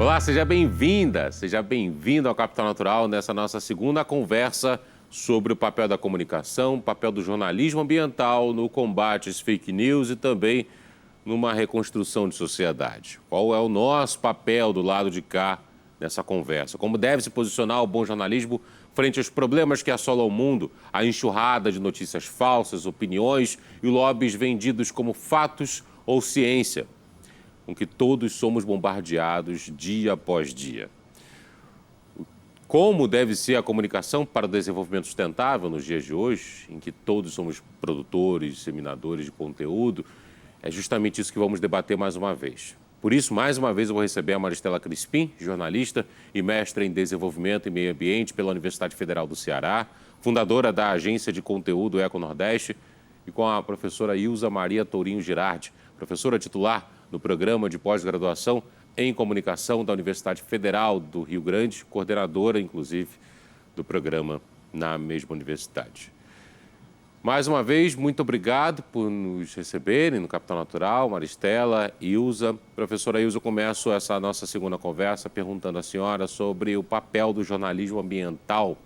Olá, seja bem-vinda, seja bem-vindo ao Capital Natural nessa nossa segunda conversa sobre o papel da comunicação, o papel do jornalismo ambiental no combate às fake news e também numa reconstrução de sociedade. Qual é o nosso papel do lado de cá nessa conversa? Como deve se posicionar o bom jornalismo frente aos problemas que assolam o mundo, a enxurrada de notícias falsas, opiniões e lobbies vendidos como fatos ou ciência, com que todos somos bombardeados dia após dia. Como deve ser a comunicação para o desenvolvimento sustentável nos dias de hoje, em que todos somos produtores, disseminadores de conteúdo, é justamente isso que vamos debater mais uma vez. Por isso, mais uma vez, eu vou receber a Maristela Crispim, jornalista e mestra em Desenvolvimento e Meio Ambiente pela Universidade Federal do Ceará, fundadora da Agência de Conteúdo Eco Nordeste, e com a professora Ilza Maria Tourinho Girardi, professora titular no Programa de Pós-Graduação em Comunicação da Universidade Federal do Rio Grande, coordenadora, inclusive, do programa na mesma universidade. Mais uma vez, muito obrigado por nos receberem no Capital Natural, Maristela, Ilza. Professora Ilza, eu começo essa nossa segunda conversa perguntando à senhora sobre o papel do jornalismo ambiental,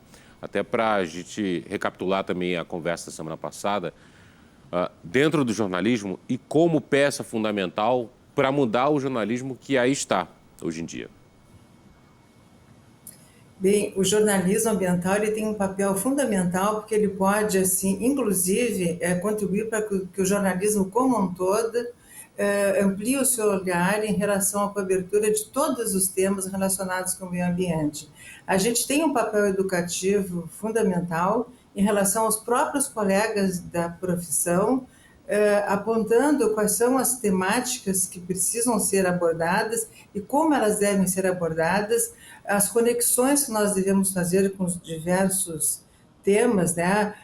até para a gente recapitular também a conversa da semana passada, dentro do jornalismo e como peça fundamental para mudar o jornalismo que aí está hoje em dia. Bem, o jornalismo ambiental ele tem um papel fundamental porque ele pode, assim, inclusive, contribuir para que o jornalismo como um todo amplie o seu olhar em relação à cobertura de todos os temas relacionados com o meio ambiente. A gente tem um papel educativo fundamental em relação aos próprios colegas da profissão, apontando quais são as temáticas que precisam ser abordadas e como elas devem ser abordadas, as conexões que nós devemos fazer com os diversos temas, né?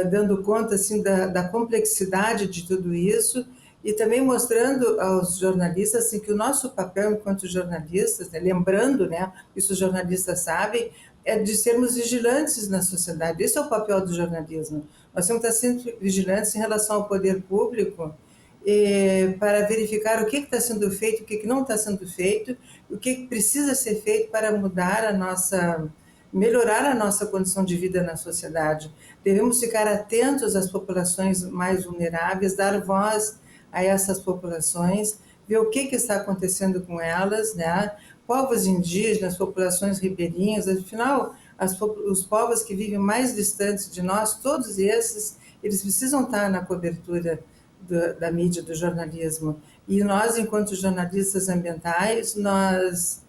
Dando conta assim, da complexidade de tudo isso e também mostrando aos jornalistas assim, que o nosso papel enquanto jornalistas, né? Lembrando, né? Isso os jornalistas sabem, é de sermos vigilantes na sociedade. Esse é o papel do jornalismo. Nós temos que estar sempre vigilantes em relação ao poder público para verificar o que está sendo feito, o que não está sendo feito, o que precisa ser feito para melhorar a nossa condição de vida na sociedade. Devemos ficar atentos às populações mais vulneráveis, dar voz a essas populações, ver o que está acontecendo com elas, né? Povos indígenas, populações ribeirinhas, afinal, os povos que vivem mais distantes de nós, todos esses, eles precisam estar na cobertura da mídia, do jornalismo. E nós, enquanto jornalistas ambientais, nós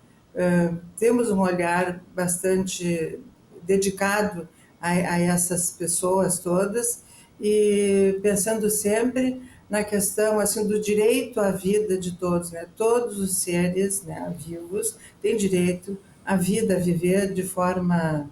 temos um olhar bastante dedicado a essas pessoas todas e pensando sempre na questão assim do direito à vida de todos, né? Todos os seres, né, vivos têm direito à vida, a viver de forma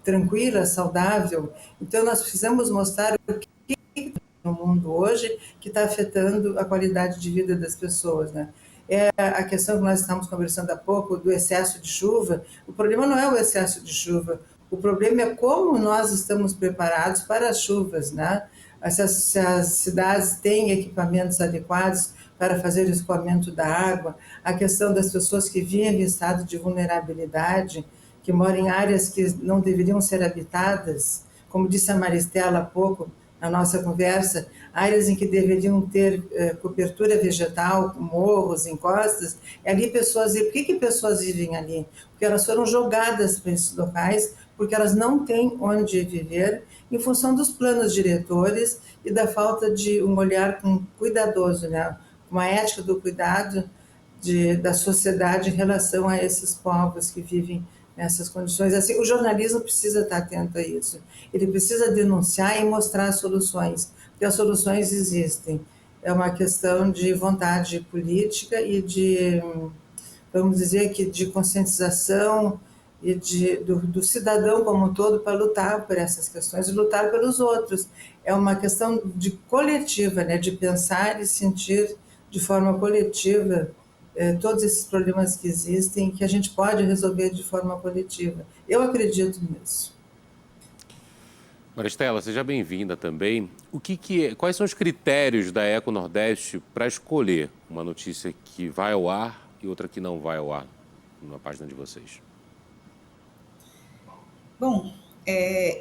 tranquila, saudável. Então nós precisamos mostrar o que no mundo hoje que está afetando a qualidade de vida das pessoas, né? É a questão que nós estamos conversando há pouco do excesso de chuva. O problema não é o excesso de chuva, o problema é como nós estamos preparados para as chuvas, né? Se as cidades têm equipamentos adequados para fazer o escoamento da água, a questão das pessoas que vivem em estado de vulnerabilidade, que moram em áreas que não deveriam ser habitadas, como disse a Maristela há pouco na nossa conversa, áreas em que deveriam ter cobertura vegetal, morros, encostas, ali pessoas, e por que pessoas vivem ali? Porque elas foram jogadas para esses locais, porque elas não têm onde viver, em função dos planos diretores e da falta de um olhar cuidadoso, né? Uma ética do cuidado da sociedade em relação a esses povos que vivem nessas condições. Assim, o jornalismo precisa estar atento a isso. Ele precisa denunciar e mostrar soluções, porque as soluções existem. É uma questão de vontade política e de, vamos dizer, que de conscientização e do cidadão como um todo para lutar por essas questões e lutar pelos outros. É uma questão de coletiva, né, de pensar e sentir de forma coletiva todos esses problemas que existem, que a gente pode resolver de forma coletiva. Eu acredito nisso. Maristela, seja bem-vinda também. Quais são os critérios da Eco Nordeste para escolher uma notícia que vai ao ar e outra que não vai ao ar na página de vocês? Bom,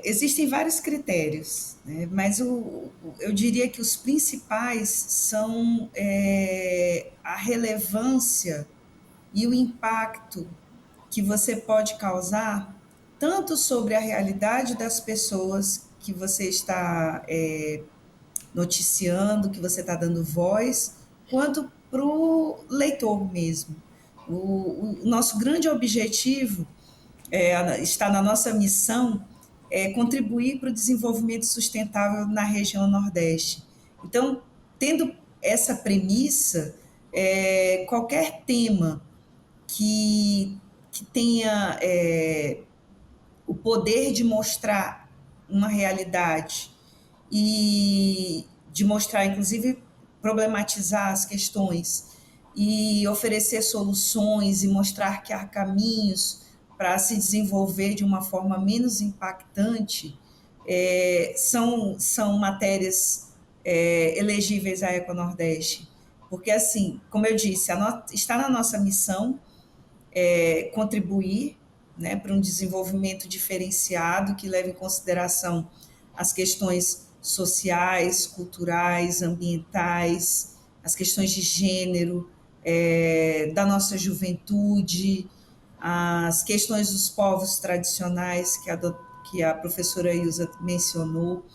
existem vários critérios, né? Mas eu diria que os principais são a relevância e o impacto que você pode causar tanto sobre a realidade das pessoas que você está noticiando, que você está dando voz, quanto para o leitor mesmo. O nosso grande objetivo está na nossa missão contribuir para o desenvolvimento sustentável na região Nordeste. Então, tendo essa premissa, qualquer tema que tenha o poder de mostrar uma realidade e de mostrar, inclusive, problematizar as questões e oferecer soluções e mostrar que há caminhos para se desenvolver de uma forma menos impactante, são matérias elegíveis à Econordeste. Porque, assim, como eu disse, está na nossa missão contribuir, né, para um desenvolvimento diferenciado que leve em consideração as questões sociais, culturais, ambientais, as questões de gênero, da nossa juventude, as questões dos povos tradicionais que a professora Ilza mencionou,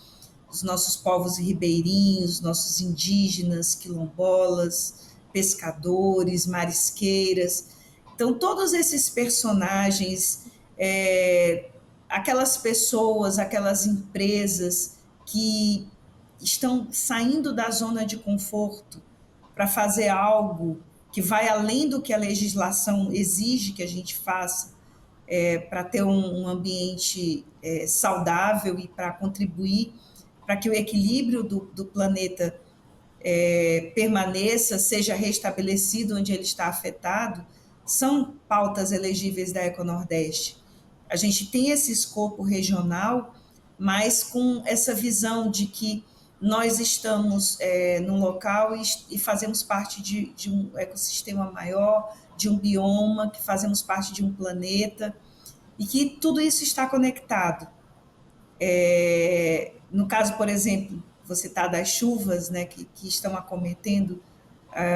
os nossos povos ribeirinhos, nossos indígenas, quilombolas, pescadores, marisqueiras. Então, todos esses personagens, aquelas pessoas, aquelas empresas que estão saindo da zona de conforto para fazer algo que vai além do que a legislação exige que a gente faça, para ter um ambiente saudável e para contribuir para que o equilíbrio do planeta permaneça, seja restabelecido onde ele está afetado, são pautas elegíveis da Econordeste. A gente tem esse escopo regional, mas com essa visão de que nós estamos num local e fazemos parte de um ecossistema maior, de um bioma, que fazemos parte de um planeta, e que tudo isso está conectado. No caso, por exemplo, você está das chuvas, né, que estão acometendo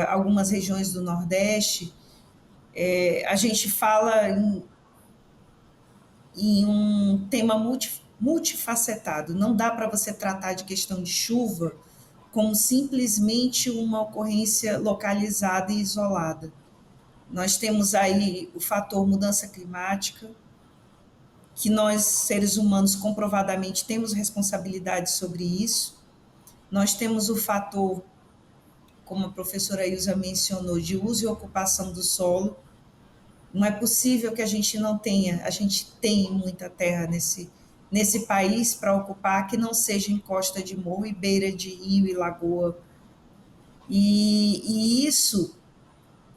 algumas regiões do Nordeste, a gente fala em um tema multifacetado. Não dá para você tratar de questão de chuva como simplesmente uma ocorrência localizada e isolada. Nós temos aí o fator mudança climática, que nós, seres humanos, comprovadamente temos responsabilidade sobre isso. Nós temos o fator, como a professora Ilza mencionou, de uso e ocupação do solo. Não é possível que a gente não tenha, a gente tem muita terra nesse país para ocupar, que não seja em costa de morro e beira de rio e lagoa. E isso,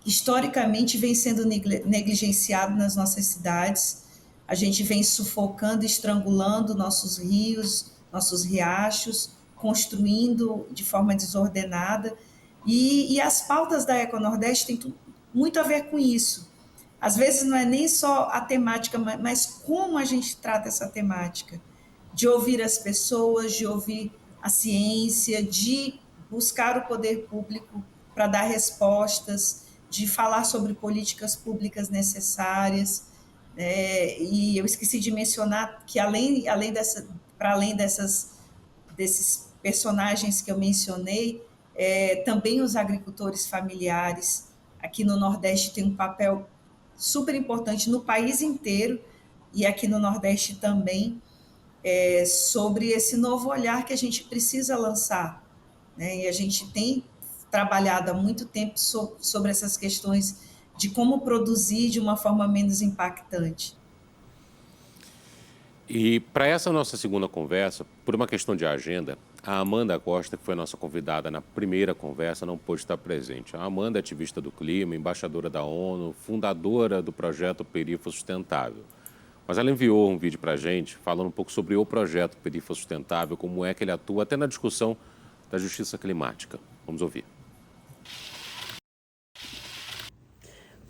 historicamente, vem sendo negligenciado nas nossas cidades. A gente vem sufocando, estrangulando nossos rios, nossos riachos, construindo de forma desordenada. E as pautas da Econordeste têm muito a ver com isso. Às vezes não é nem só a temática, mas como a gente trata essa temática. De ouvir as pessoas, de ouvir a ciência, de buscar o poder público para dar respostas, de falar sobre políticas públicas necessárias. E eu esqueci de mencionar que para além desses personagens que eu mencionei, também os agricultores familiares aqui no Nordeste têm um papel super importante no país inteiro e aqui no Nordeste também, sobre esse novo olhar que a gente precisa lançar, né? E a gente tem trabalhado há muito tempo sobre essas questões de como produzir de uma forma menos impactante. E para essa nossa segunda conversa, por uma questão de agenda, a Amanda Costa, que foi a nossa convidada na primeira conversa, não pôde estar presente. A Amanda é ativista do clima, embaixadora da ONU, fundadora do projeto Perifa Sustentável. Mas ela enviou um vídeo para a gente falando um pouco sobre o projeto Perifa Sustentável, como é que ele atua, até na discussão da justiça climática. Vamos ouvir.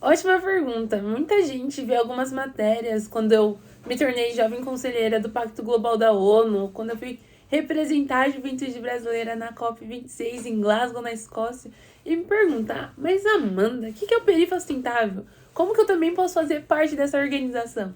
Ótima pergunta. Muita gente vê algumas matérias quando eu me tornei jovem conselheira do Pacto Global da ONU, quando eu fui representar a juventude brasileira na COP26 em Glasgow, na Escócia, e me pergunta, mas Amanda, o que é o Perifa Sustentável? Como que eu também posso fazer parte dessa organização?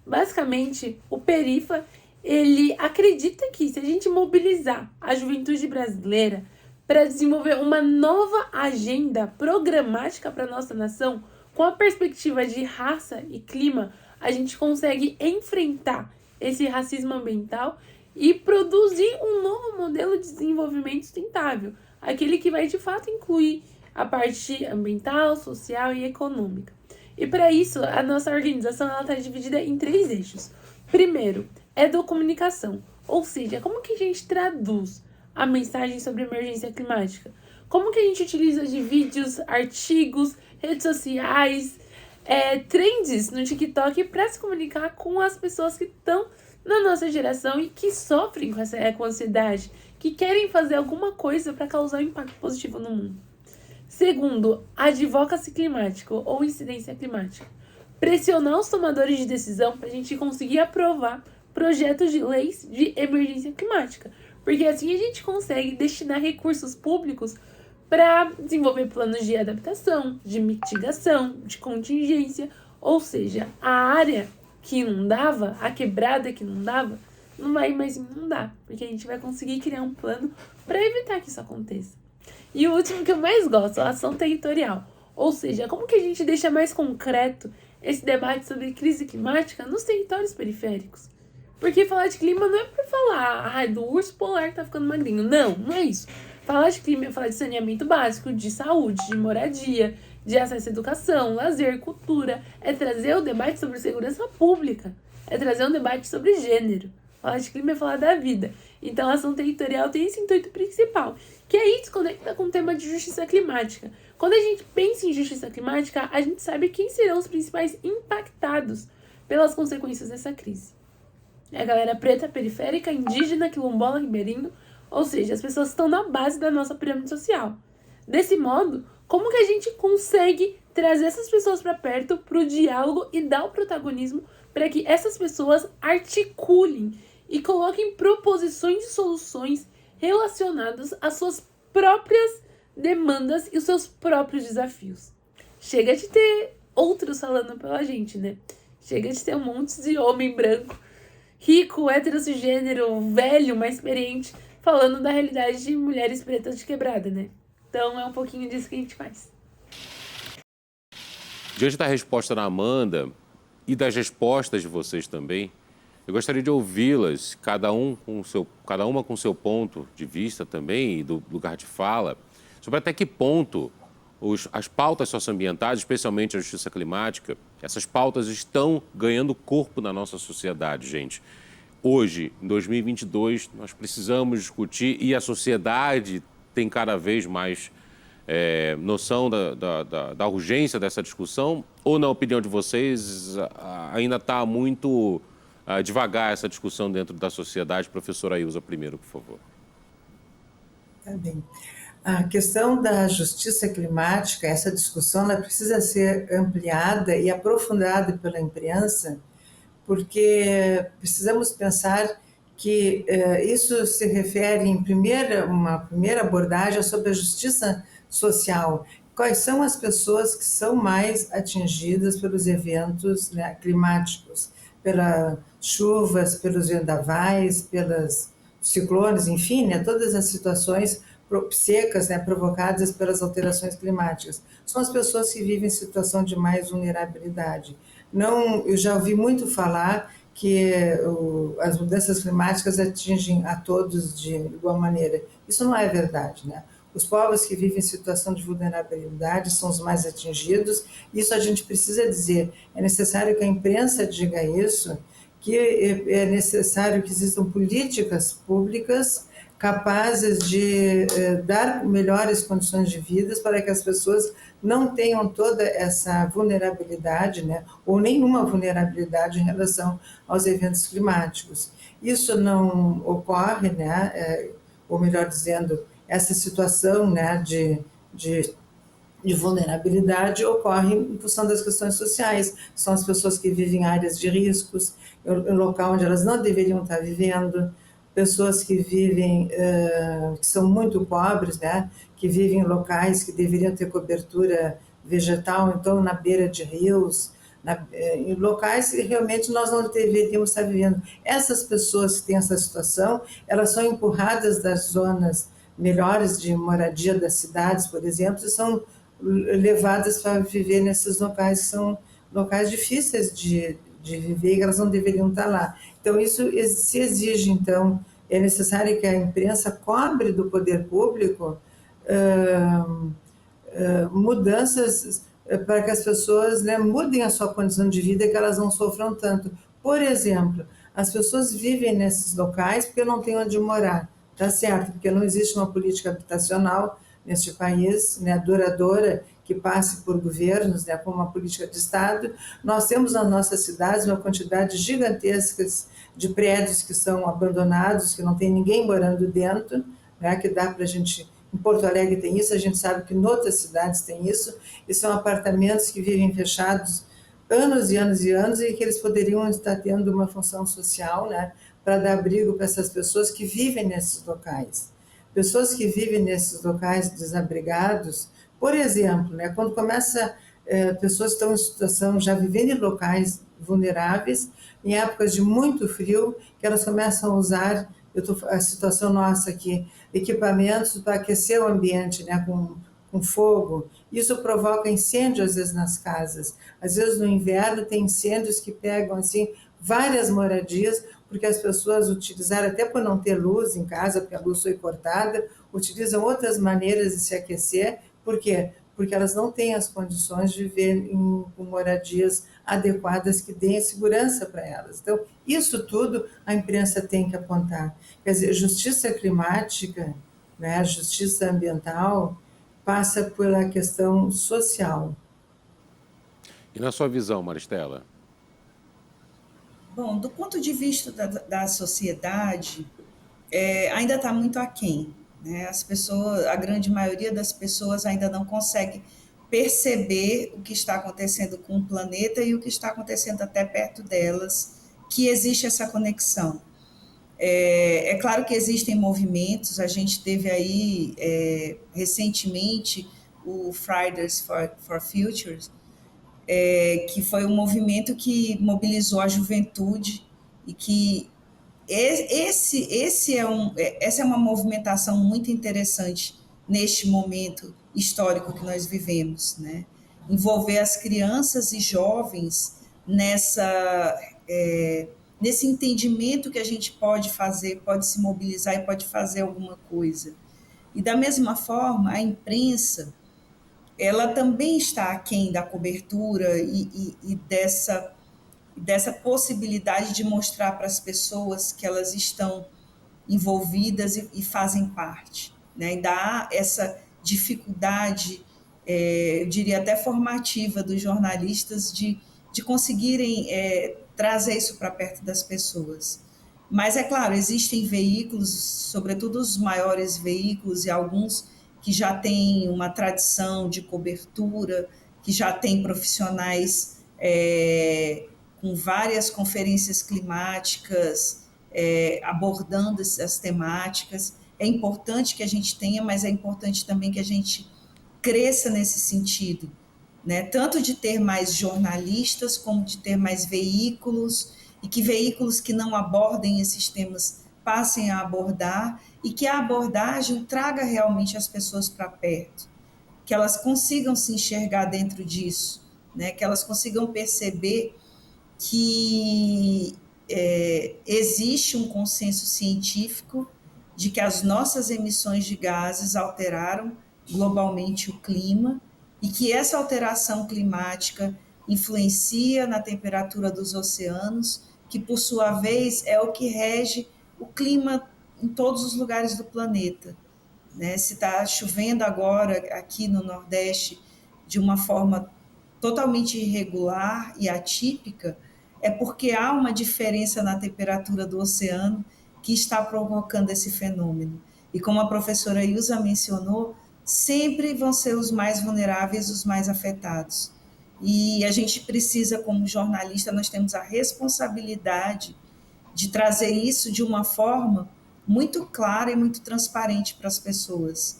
Basicamente, o Perifa, ele acredita que se a gente mobilizar a juventude brasileira para desenvolver uma nova agenda programática para nossa nação, com a perspectiva de raça e clima, a gente consegue enfrentar esse racismo ambiental e produzir um novo modelo de desenvolvimento sustentável, aquele que vai de fato incluir a parte ambiental, social e econômica. E para isso, a nossa organização está dividida em 3 eixos. Primeiro, comunicação, ou seja, como que a gente traduz a mensagem sobre emergência climática? Como que a gente utiliza de vídeos, artigos, redes sociais, trends no TikTok para se comunicar com as pessoas que estão na nossa geração e que sofrem com essa ansiedade, que querem fazer alguma coisa para causar um impacto positivo no mundo. Segundo, advocacy climático ou incidência climática. Pressionar os tomadores de decisão para a gente conseguir aprovar projetos de leis de emergência climática, porque assim a gente consegue destinar recursos públicos para desenvolver planos de adaptação, de mitigação, de contingência, ou seja, a área que inundava, a quebrada que inundava, não vai mais inundar, porque a gente vai conseguir criar um plano para evitar que isso aconteça. E o último que eu mais gosto, a ação territorial, ou seja, como que a gente deixa mais concreto esse debate sobre crise climática nos territórios periféricos. Porque falar de clima não é para falar do urso polar que tá ficando magrinho. Não, não é isso. Falar de clima é falar de saneamento básico, de saúde, de moradia, de acesso à educação, lazer, cultura. É trazer o debate sobre segurança pública. É trazer um debate sobre gênero. Falar de clima é falar da vida. Então a ação territorial tem esse intuito principal, que aí desconecta com o tema de justiça climática. Quando a gente pensa em justiça climática, a gente sabe quem serão os principais impactados pelas consequências dessa crise. É a galera preta, periférica, indígena, quilombola, ribeirinho, ou seja, as pessoas que estão na base da nossa pirâmide social. Desse modo, como que a gente consegue trazer essas pessoas para perto, para o diálogo e dar o protagonismo para que essas pessoas articulem e coloquem proposições de soluções relacionadas às suas próprias demandas e os seus próprios desafios. Chega de ter outros falando pela gente, né? Chega de ter um monte de homem branco, rico, heterossexgênero, velho, mais experiente, falando da realidade de mulheres pretas de quebrada, né? Então é um pouquinho disso que a gente faz. Diante da resposta da Amanda e das respostas de vocês também, eu gostaria de ouvi-las, cada uma com seu ponto de vista também e do lugar de fala, sobre até que ponto as pautas socioambientais, especialmente a justiça climática, essas pautas estão ganhando corpo na nossa sociedade, gente. Hoje, em 2022, nós precisamos discutir e a sociedade tem cada vez mais noção da urgência dessa discussão, ou, na opinião de vocês, ainda está muito devagar essa discussão dentro da sociedade? Professora Ilza, primeiro, por favor. Tá bem. A questão da justiça climática, essa discussão, ela precisa ser ampliada e aprofundada pela imprensa, porque precisamos pensar que isso se refere, uma primeira abordagem sobre a justiça social. Quais são as pessoas que são mais atingidas pelos eventos, né, climáticos, pelas chuvas, pelos vendavais, pelos ciclones, enfim, né, todas as situações secas, né, provocadas pelas alterações climáticas. São as pessoas que vivem em situação de mais vulnerabilidade. Não, eu já ouvi muito falar que as mudanças climáticas atingem a todos de igual maneira. Isso não é verdade, né? Os povos que vivem em situação de vulnerabilidade são os mais atingidos. Isso a gente precisa dizer. É necessário que a imprensa diga isso, que é necessário que existam políticas públicas capazes de dar melhores condições de vida para que as pessoas não tenham toda essa vulnerabilidade, né, ou nenhuma vulnerabilidade em relação aos eventos climáticos. Isso não ocorre, né, ou melhor dizendo, essa situação, né, de de vulnerabilidade ocorre em função das questões sociais. São as pessoas que vivem em áreas de riscos, em local onde elas não deveriam estar vivendo, pessoas que vivem, que são muito pobres, né? Que vivem em locais que deveriam ter cobertura vegetal, então na beira de rios, em locais que realmente nós não deveríamos estar vivendo. Essas pessoas que têm essa situação, elas são empurradas das zonas melhores de moradia das cidades, por exemplo, e são levadas para viver nesses locais que são locais difíceis de viver, e elas não deveriam estar lá. Então, isso se exige, então, é necessário que a imprensa cobre do poder público mudanças para que as pessoas, né, mudem a sua condição de vida e que elas não sofram tanto. Por exemplo, as pessoas vivem nesses locais porque não têm onde morar, tá certo? Porque não existe uma política habitacional neste país, né, duradoura, que passe por governos, né, como uma política de Estado. Nós temos nas nossas cidades uma quantidade gigantesca de prédios que são abandonados, que não tem ninguém morando dentro, né, que dá para a gente... Em Porto Alegre tem isso, a gente sabe que em outras cidades tem isso, e são apartamentos que vivem fechados anos e anos e anos, e que eles poderiam estar tendo uma função social, né, para dar abrigo para essas pessoas que vivem nesses locais. Pessoas que vivem nesses locais desabrigados, por exemplo, né, quando começa, pessoas estão em situação, já vivendo em locais vulneráveis, em épocas de muito frio, que elas começam a usar, a situação nossa aqui, equipamentos para aquecer o ambiente, né, com fogo. Isso provoca incêndio, às vezes, nas casas. Às vezes, no inverno, tem incêndios que pegam, assim, várias moradias, porque as pessoas utilizaram, até por não ter luz em casa, porque a luz foi cortada, utilizam outras maneiras de se aquecer. Por quê? Porque elas não têm as condições de viver com moradias adequadas que deem segurança para elas. Então, isso tudo a imprensa tem que apontar. Quer dizer, justiça climática, né, justiça ambiental, passa pela questão social. E na sua visão, Maristela? Bom, do ponto de vista da sociedade, ainda está muito aquém, né? As pessoas, a grande maioria das pessoas ainda não consegue perceber o que está acontecendo com o planeta e o que está acontecendo até perto delas, que existe essa conexão. É claro que existem movimentos, a gente teve aí recentemente o Fridays for Future, que foi um movimento que mobilizou a juventude e que essa é uma movimentação muito interessante neste momento histórico que nós vivemos, né? Envolver as crianças e jovens nesse entendimento que a gente pode fazer, pode se mobilizar e pode fazer alguma coisa. E da mesma forma, a imprensa, ela também está aquém da cobertura e dessa possibilidade de mostrar para as pessoas que elas estão envolvidas e fazem parte, né? Ainda há essa dificuldade, eu diria até formativa dos jornalistas de conseguirem trazer isso para perto das pessoas. Mas, é claro, existem veículos, sobretudo os maiores veículos e alguns que já têm uma tradição de cobertura, que já têm profissionais com várias conferências climáticas, abordando essas temáticas. É importante que a gente tenha, mas é importante também que a gente cresça nesse sentido, né? Tanto de ter mais jornalistas, como de ter mais veículos, e que veículos que não abordem esses temas passem a abordar, e que a abordagem traga realmente as pessoas para perto, que elas consigam se enxergar dentro disso, né? Que elas consigam perceber que existe um consenso científico de que as nossas emissões de gases alteraram globalmente o clima e que essa alteração climática influencia na temperatura dos oceanos, que por sua vez é o que rege o clima em todos os lugares do planeta, né? Se está chovendo agora aqui no Nordeste de uma forma totalmente irregular e atípica, é porque há uma diferença na temperatura do oceano que está provocando esse fenômeno. E como a professora Ilza mencionou, sempre vão ser os mais vulneráveis, os mais afetados. E a gente precisa, como jornalista, nós temos a responsabilidade de trazer isso de uma forma muito clara e muito transparente para as pessoas,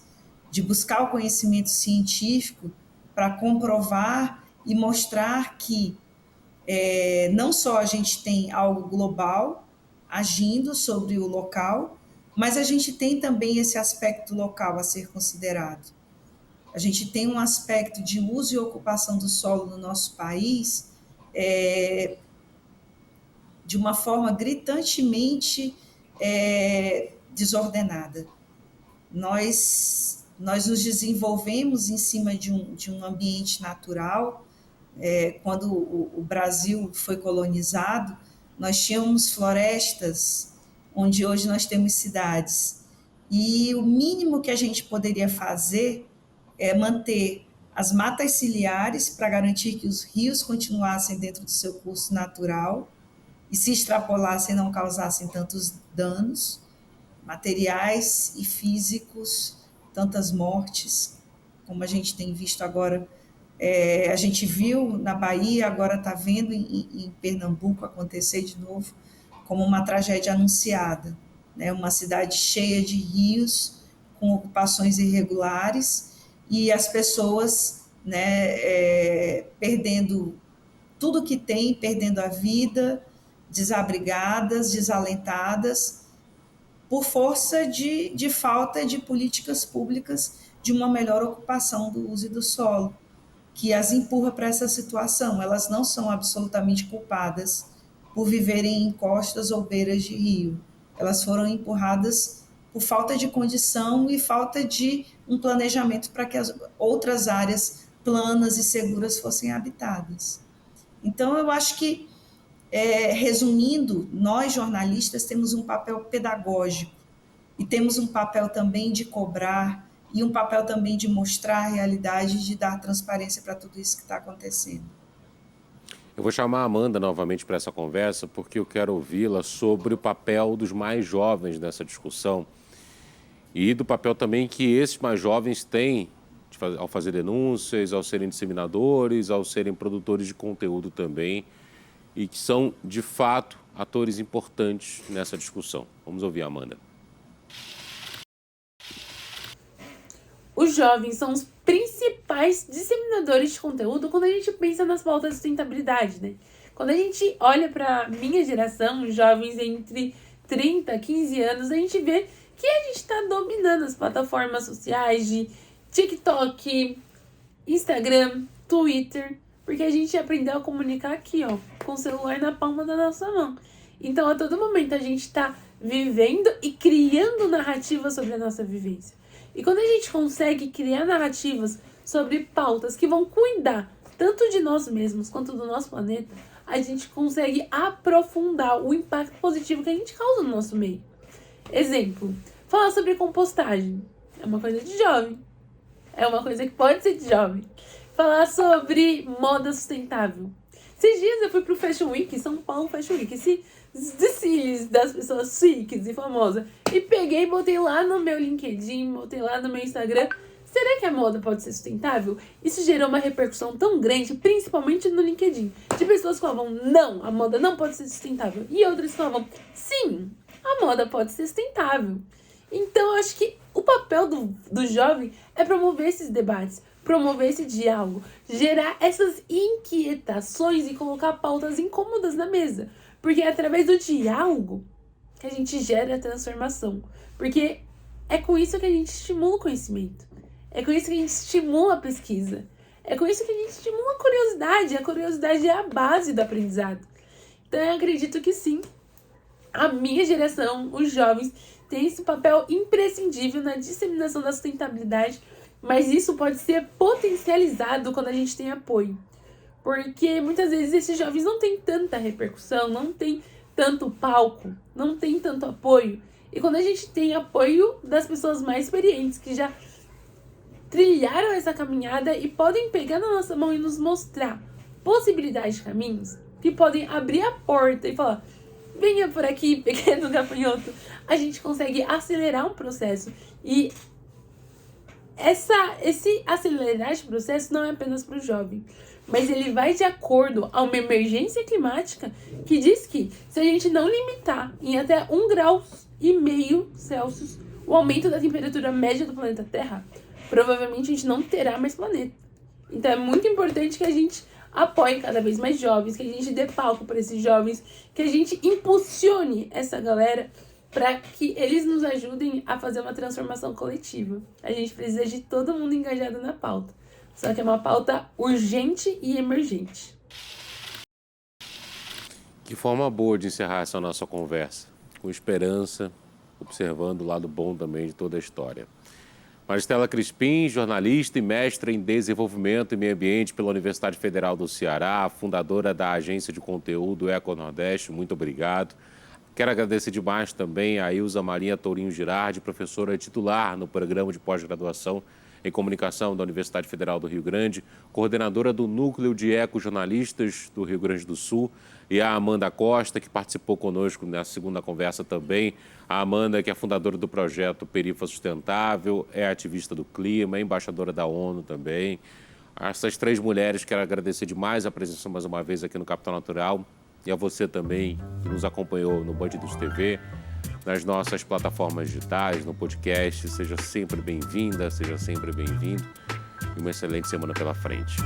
de buscar o conhecimento científico para comprovar e mostrar que não só a gente tem algo global agindo sobre o local, mas a gente tem também esse aspecto local a ser considerado. A gente tem um aspecto de uso e ocupação do solo no nosso país de uma forma gritantemente desordenada. Nós nos desenvolvemos em cima de um ambiente natural. Quando o Brasil foi colonizado, nós tínhamos florestas, onde hoje nós temos cidades. E o mínimo que a gente poderia fazer é manter as matas ciliares para garantir que os rios continuassem dentro do seu curso natural e se extrapolassem não causassem tantos danos materiais e físicos, tantas mortes, como a gente tem visto agora. A gente viu na Bahia, agora está vendo em Pernambuco acontecer de novo, como uma tragédia anunciada, né? Uma cidade cheia de rios, com ocupações irregulares, e as pessoas, né, perdendo tudo que tem, perdendo a vida, desabrigadas, desalentadas, por força de falta de políticas públicas de uma melhor ocupação do uso e do solo, que as empurra para essa situação. Elas não são absolutamente culpadas por viverem em costas ou beiras de rio. Elas foram empurradas por falta de condição e falta de um planejamento para que as outras áreas planas e seguras fossem habitadas. Então, eu acho que, resumindo, nós jornalistas temos um papel pedagógico e temos um papel também de cobrar e um papel também de mostrar a realidade, de dar transparência para tudo isso que está acontecendo. Eu vou chamar a Amanda novamente para essa conversa, porque eu quero ouvi-la sobre o papel dos mais jovens nessa discussão e do papel também que esses mais jovens têm ao fazer denúncias, ao serem disseminadores, ao serem produtores de conteúdo também, e que são, de fato, atores importantes nessa discussão. Vamos ouvir a Amanda. Os jovens são os principais disseminadores de conteúdo quando a gente pensa nas pautas de sustentabilidade, né? Quando a gente olha para minha geração, jovens entre 30 e 15 anos, a gente vê que a gente está dominando as plataformas sociais de TikTok, Instagram, Twitter, porque a gente aprendeu a comunicar aqui, ó, com o celular na palma da nossa mão. Então, a todo momento, a gente está vivendo e criando narrativas sobre a nossa vivência. E quando a gente consegue criar narrativas sobre pautas que vão cuidar tanto de nós mesmos quanto do nosso planeta, a gente consegue aprofundar o impacto positivo que a gente causa no nosso meio. Exemplo, falar sobre compostagem é uma coisa de jovem. É uma coisa que pode ser de jovem. Falar sobre moda sustentável. Esses dias eu fui pro Fashion Week, São Paulo Fashion Week, esse desfiles das pessoas chiques e famosas. E peguei e botei lá no meu LinkedIn, botei lá no meu Instagram. Será que a moda pode ser sustentável? Isso gerou uma repercussão tão grande, principalmente no LinkedIn. De pessoas que falavam, não, a moda não pode ser sustentável. E outras falavam, sim, a moda pode ser sustentável. Então, eu acho que o papel do jovem é promover esses debates, promover esse diálogo, gerar essas inquietações e colocar pautas incômodas na mesa. Porque é através do diálogo que a gente gera a transformação. Porque é com isso que a gente estimula o conhecimento. É com isso que a gente estimula a pesquisa. É com isso que a gente estimula a curiosidade. A curiosidade é a base do aprendizado. Então, eu acredito que sim, a minha geração, os jovens, têm esse papel imprescindível na disseminação da sustentabilidade, mas isso pode ser potencializado quando a gente tem apoio. Porque muitas vezes esses jovens não têm tanta repercussão, não têm tanto palco, não têm tanto apoio. E quando a gente tem apoio das pessoas mais experientes, que já trilharam essa caminhada e podem pegar na nossa mão e nos mostrar possibilidades de caminhos, que podem abrir a porta e falar, venha por aqui, pequeno gafanhoto, a gente consegue acelerar um processo. E esse acelerar esse processo não é apenas para o jovem, mas ele vai de acordo a uma emergência climática que diz que, se a gente não limitar em até 1,5 graus Celsius o aumento da temperatura média do planeta Terra, provavelmente a gente não terá mais planeta. Então é muito importante que a gente apoie cada vez mais jovens, que a gente dê palco para esses jovens, que a gente impulsione essa galera para que eles nos ajudem a fazer uma transformação coletiva. A gente precisa de todo mundo engajado na pauta. Só que é uma pauta urgente e emergente. Que forma boa de encerrar essa nossa conversa, com esperança, observando o lado bom também de toda a história. Maristela Crispim, jornalista e mestra em desenvolvimento e meio ambiente pela Universidade Federal do Ceará, fundadora da agência de conteúdo Eco Nordeste, muito obrigado. Quero agradecer demais também a Ilza Maria Tourinho Girardi, professora titular no programa de pós-graduação em comunicação da Universidade Federal do Rio Grande, coordenadora do Núcleo de Ecojornalistas do Rio Grande do Sul, e a Amanda Costa, que participou conosco na segunda conversa também. A Amanda, que é fundadora do projeto Perifa Sustentável, é ativista do clima, é embaixadora da ONU também. Essas 3 mulheres, quero agradecer demais a presença mais uma vez aqui no Capital Natural, e a você também, que nos acompanhou no Band News TV, nas nossas plataformas digitais, no podcast. Seja sempre bem-vinda, seja sempre bem-vindo, e uma excelente semana pela frente.